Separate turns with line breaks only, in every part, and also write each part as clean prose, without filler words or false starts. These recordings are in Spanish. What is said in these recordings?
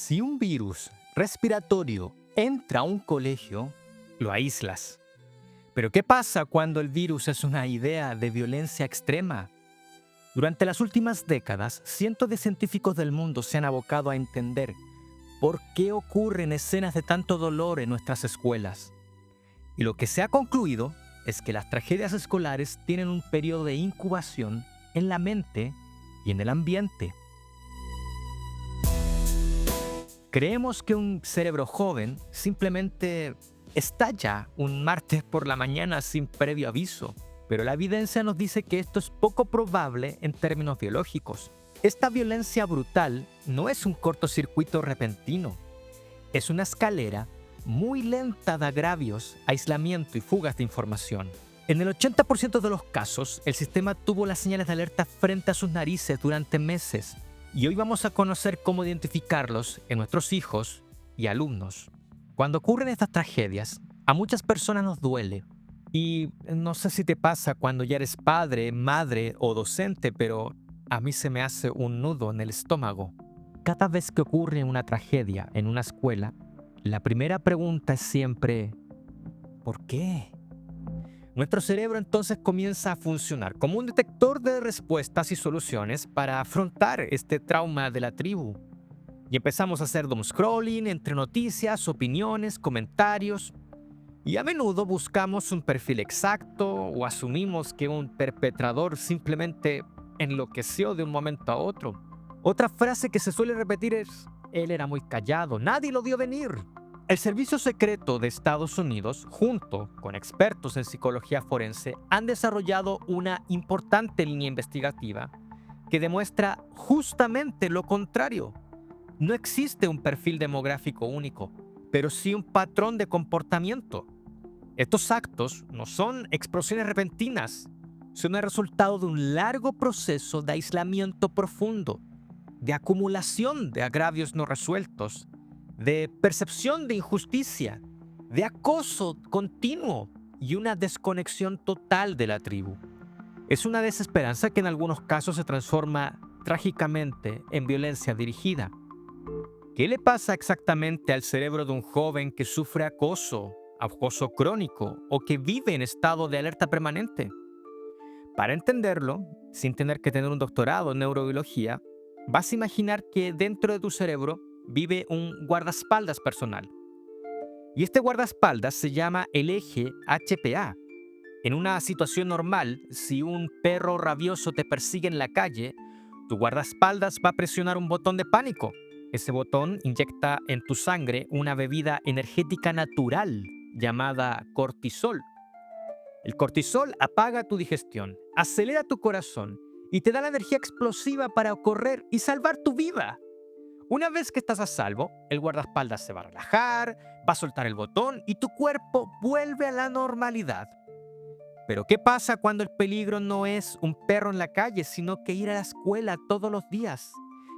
Si un virus respiratorio entra a un colegio, lo aíslas. Pero ¿qué pasa cuando el virus es una idea de violencia extrema? Durante las últimas décadas, cientos de científicos del mundo se han abocado a entender por qué ocurren escenas de tanto dolor en nuestras escuelas. Y lo que se ha concluido es que las tragedias escolares tienen un periodo de incubación en la mente y en el ambiente. Creemos que un cerebro joven simplemente estalla un martes por la mañana sin previo aviso, pero la evidencia nos dice que esto es poco probable en términos biológicos. Esta violencia brutal no es un cortocircuito repentino, es una escalera muy lenta de agravios, aislamiento y fugas de información. En el 80% de los casos, el sistema tuvo las señales de alerta frente a sus narices durante meses, y hoy vamos a conocer cómo identificarlos en nuestros hijos y alumnos. Cuando ocurren estas tragedias, a muchas personas nos duele. Y no sé si te pasa cuando ya eres padre, madre o docente, pero a mí se me hace un nudo en el estómago. Cada vez que ocurre una tragedia en una escuela, la primera pregunta es siempre, ¿por qué? Nuestro cerebro entonces comienza a funcionar como un detector de respuestas y soluciones para afrontar este trauma de la tribu. Y empezamos a hacer doomscrolling entre noticias, opiniones, comentarios. Y a menudo buscamos un perfil exacto o asumimos que un perpetrador simplemente enloqueció de un momento a otro. Otra frase que se suele repetir es, él era muy callado, nadie lo vio venir. El Servicio Secreto de Estados Unidos, junto con expertos en psicología forense, han desarrollado una importante línea investigativa que demuestra justamente lo contrario. No existe un perfil demográfico único, pero sí un patrón de comportamiento. Estos actos no son explosiones repentinas, son el resultado de un largo proceso de aislamiento profundo, de acumulación de agravios no resueltos, de percepción de injusticia, de acoso continuo y una desconexión total de la tribu. Es una desesperanza que en algunos casos se transforma trágicamente en violencia dirigida. ¿Qué le pasa exactamente al cerebro de un joven que sufre acoso crónico o que vive en estado de alerta permanente? Para entenderlo, sin tener que tener un doctorado en neurobiología, vas a imaginar que dentro de tu cerebro vive un guardaespaldas personal. Y este guardaespaldas se llama el eje HPA. En una situación normal, si un perro rabioso te persigue en la calle, tu guardaespaldas va a presionar un botón de pánico. Ese botón inyecta en tu sangre una bebida energética natural llamada cortisol. El cortisol apaga tu digestión, acelera tu corazón y te da la energía explosiva para correr y salvar tu vida. Una vez que estás a salvo, el guardaespaldas se va a relajar, va a soltar el botón y tu cuerpo vuelve a la normalidad. Pero ¿qué pasa cuando el peligro no es un perro en la calle, sino que ir a la escuela todos los días?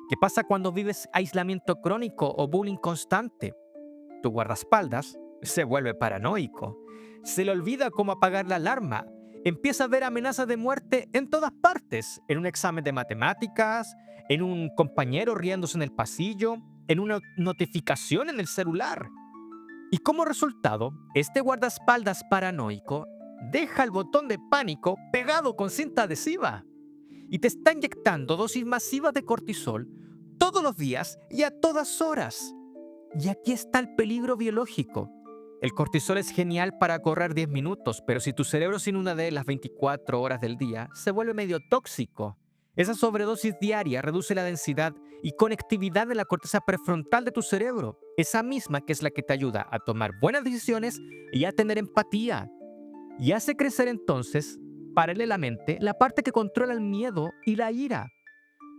¿Qué pasa cuando vives aislamiento crónico o bullying constante? Tu guardaespaldas se vuelve paranoico. Se le olvida cómo apagar la alarma. Empieza a ver amenazas de muerte en todas partes, en un examen de matemáticas, en un compañero riéndose en el pasillo, en una notificación en el celular. Y como resultado, este guardaespaldas paranoico deja el botón de pánico pegado con cinta adhesiva y te está inyectando dosis masivas de cortisol todos los días y a todas horas. Y aquí está el peligro biológico. El cortisol es genial para correr 10 minutos, pero si tu cerebro se inunda de él las 24 horas del día, se vuelve medio tóxico. Esa sobredosis diaria reduce la densidad y conectividad de la corteza prefrontal de tu cerebro, esa misma que es la que te ayuda a tomar buenas decisiones y a tener empatía. Y hace crecer entonces, paralelamente, la parte que controla el miedo y la ira.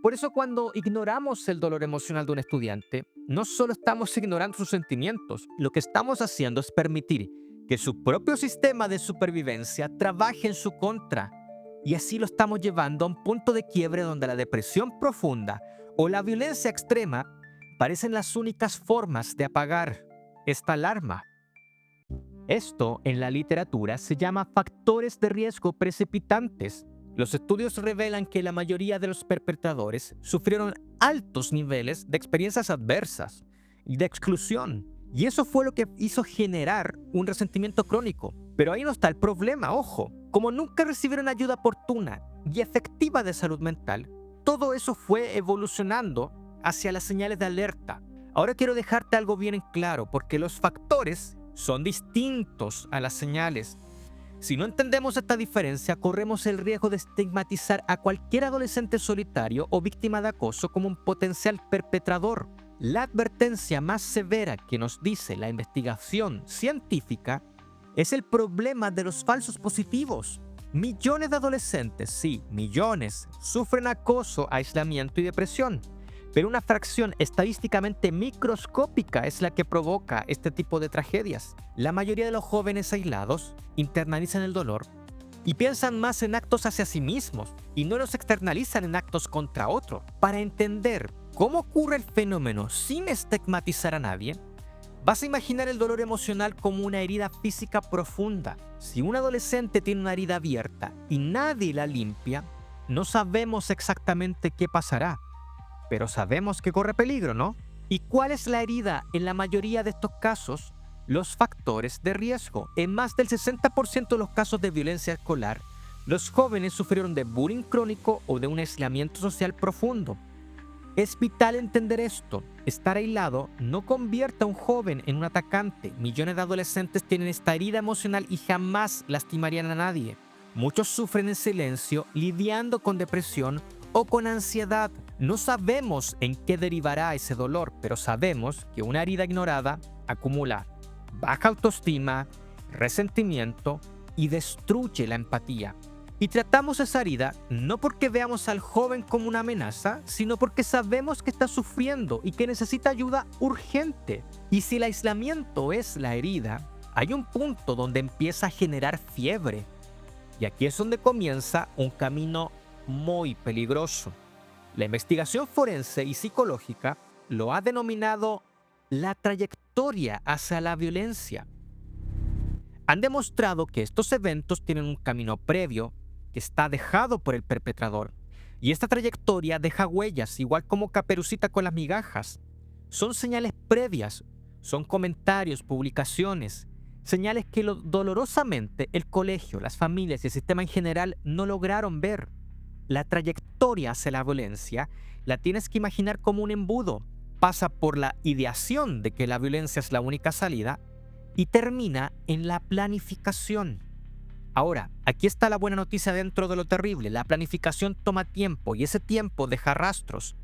Por eso cuando ignoramos el dolor emocional de un estudiante, no solo estamos ignorando sus sentimientos, lo que estamos haciendo es permitir que su propio sistema de supervivencia trabaje en su contra. Y así lo estamos llevando a un punto de quiebre donde la depresión profunda o la violencia extrema parecen las únicas formas de apagar esta alarma. Esto en la literatura se llama factores de riesgo precipitantes. Los estudios revelan que la mayoría de los perpetradores sufrieron altos niveles de experiencias adversas, y de exclusión. Y eso fue lo que hizo generar un resentimiento crónico. Pero ahí no está el problema, ojo. Como nunca recibieron ayuda oportuna y efectiva de salud mental, todo eso fue evolucionando hacia las señales de alerta. Ahora quiero dejarte algo bien en claro, porque los factores son distintos a las señales. Si no entendemos esta diferencia, corremos el riesgo de estigmatizar a cualquier adolescente solitario o víctima de acoso como un potencial perpetrador. La advertencia más severa que nos dice la investigación científica es el problema de los falsos positivos. Millones de adolescentes, sí, millones, sufren acoso, aislamiento y depresión. Pero una fracción estadísticamente microscópica es la que provoca este tipo de tragedias. La mayoría de los jóvenes aislados internalizan el dolor y piensan más en actos hacia sí mismos y no los externalizan en actos contra otro. Para entender cómo ocurre el fenómeno sin estigmatizar a nadie, vas a imaginar el dolor emocional como una herida física profunda. Si un adolescente tiene una herida abierta y nadie la limpia, no sabemos exactamente qué pasará. Pero sabemos que corre peligro, ¿no? ¿Y cuál es la herida en la mayoría de estos casos? Los factores de riesgo. En más del 60% de los casos de violencia escolar, los jóvenes sufrieron de bullying crónico o de un aislamiento social profundo. Es vital entender esto. Estar aislado no convierte a un joven en un atacante. Millones de adolescentes tienen esta herida emocional y jamás lastimarían a nadie. Muchos sufren en silencio, lidiando con depresión o con ansiedad. No sabemos en qué derivará ese dolor, pero sabemos que una herida ignorada acumula baja autoestima, resentimiento y destruye la empatía. Y tratamos esa herida no porque veamos al joven como una amenaza, sino porque sabemos que está sufriendo y que necesita ayuda urgente. Y si el aislamiento es la herida, hay un punto donde empieza a generar fiebre. Y aquí es donde comienza un camino muy peligroso. La investigación forense y psicológica lo ha denominado la trayectoria hacia la violencia. Han demostrado que estos eventos tienen un camino previo que está dejado por el perpetrador. Y esta trayectoria deja huellas, igual como Caperucita con las migajas. Son señales previas, son comentarios, publicaciones, señales que dolorosamente el colegio, las familias y el sistema en general no lograron ver. La trayectoria hacia la violencia la tienes que imaginar como un embudo. Pasa por la ideación de que la violencia es la única salida y termina en la planificación. Ahora, aquí está la buena noticia dentro de lo terrible. La planificación toma tiempo y ese tiempo deja rastros.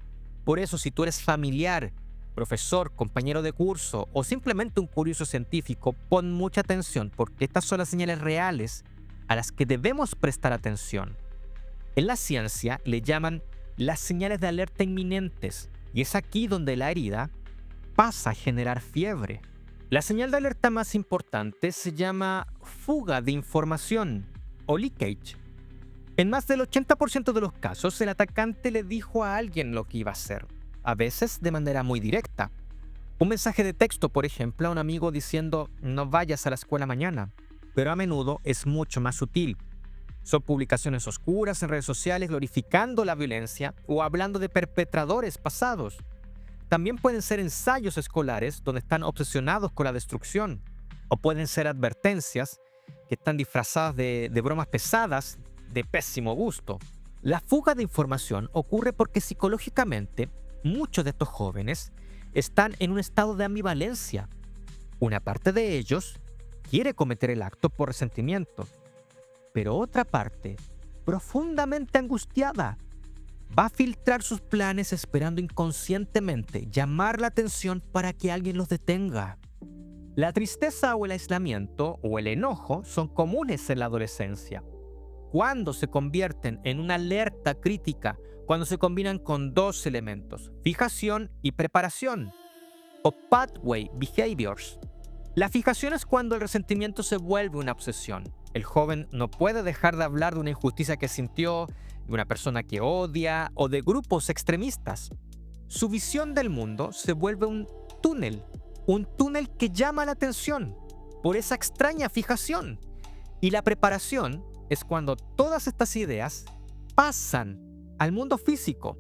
Por eso, si tú eres familiar, profesor, compañero de curso o simplemente un curioso científico, pon mucha atención porque estas son las señales reales a las que debemos prestar atención. En la ciencia le llaman las señales de alerta inminentes y es aquí donde la herida pasa a generar fiebre. La señal de alerta más importante se llama fuga de información o leakage. En más del 80% de los casos, el atacante le dijo a alguien lo que iba a hacer, a veces de manera muy directa. Un mensaje de texto, por ejemplo, a un amigo diciendo no vayas a la escuela mañana, pero a menudo es mucho más sutil. Son publicaciones oscuras en redes sociales glorificando la violencia o hablando de perpetradores pasados. También pueden ser ensayos escolares donde están obsesionados con la destrucción. O pueden ser advertencias que están disfrazadas de bromas pesadas de pésimo gusto. La fuga de información ocurre porque psicológicamente muchos de estos jóvenes están en un estado de ambivalencia. Una parte de ellos quiere cometer el acto por resentimiento, pero otra parte, profundamente angustiada, va a filtrar sus planes esperando inconscientemente llamar la atención para que alguien los detenga. La tristeza o el aislamiento o el enojo son comunes en la adolescencia. Cuando se convierten en una alerta crítica, cuando se combinan con dos elementos, fijación y preparación, o pathway behaviors. La fijación es cuando el resentimiento se vuelve una obsesión. El joven no puede dejar de hablar de una injusticia que sintió, de una persona que odia o de grupos extremistas. Su visión del mundo se vuelve un túnel que llama la atención por esa extraña fijación. Y la preparación es cuando todas estas ideas pasan al mundo físico.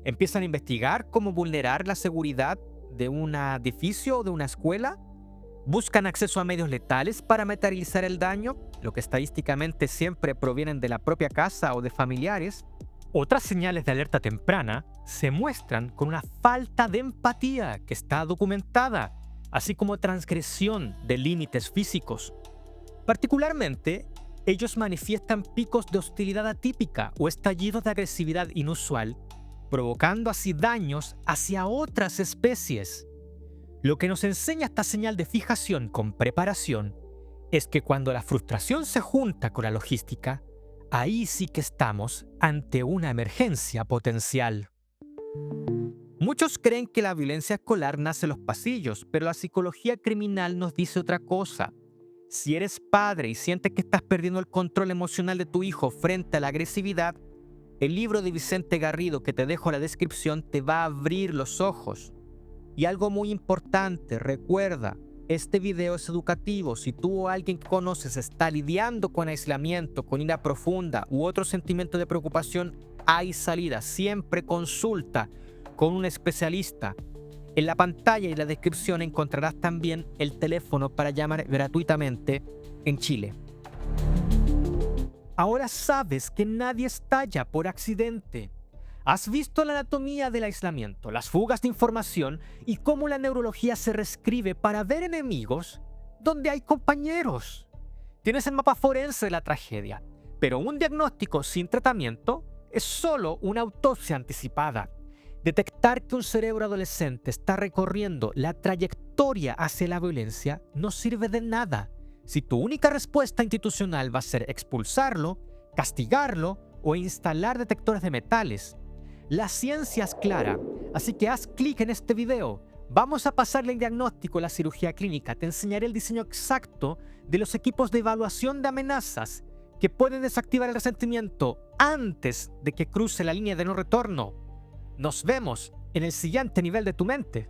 Empiezan a investigar cómo vulnerar la seguridad de un edificio o de una escuela. Buscan acceso a medios letales para materializar el daño, lo que estadísticamente siempre provienen de la propia casa o de familiares. Otras señales de alerta temprana se muestran con una falta de empatía que está documentada, así como transgresión de límites físicos. Particularmente, ellos manifiestan picos de hostilidad atípica o estallidos de agresividad inusual, provocando así daños hacia otras especies. Lo que nos enseña esta señal de fijación con preparación es que cuando la frustración se junta con la logística, ahí sí que estamos ante una emergencia potencial. Muchos creen que la violencia escolar nace en los pasillos, pero la psicología criminal nos dice otra cosa. Si eres padre y sientes que estás perdiendo el control emocional de tu hijo frente a la agresividad, el libro de Vicente Garrido que te dejo en la descripción te va a abrir los ojos. Y algo muy importante, recuerda, este video es educativo. Si tú o alguien que conoces está lidiando con aislamiento, con ira profunda u otro sentimiento de preocupación, hay salida. Siempre consulta con un especialista. En la pantalla y la descripción encontrarás también el teléfono para llamar gratuitamente en Chile. Ahora sabes que nadie estalla por accidente. Has visto la anatomía del aislamiento, las fugas de información y cómo la neurología se reescribe para ver enemigos donde hay compañeros. Tienes el mapa forense de la tragedia, pero un diagnóstico sin tratamiento es solo una autopsia anticipada. Detectar que un cerebro adolescente está recorriendo la trayectoria hacia la violencia no sirve de nada si tu única respuesta institucional va a ser expulsarlo, castigarlo o instalar detectores de metales. La ciencia es clara, así que haz clic en este video. Vamos a pasarle el diagnóstico a la cirugía clínica. Te enseñaré el diseño exacto de los equipos de evaluación de amenazas que pueden desactivar el resentimiento antes de que cruce la línea de no retorno. Nos vemos en el siguiente nivel de tu mente.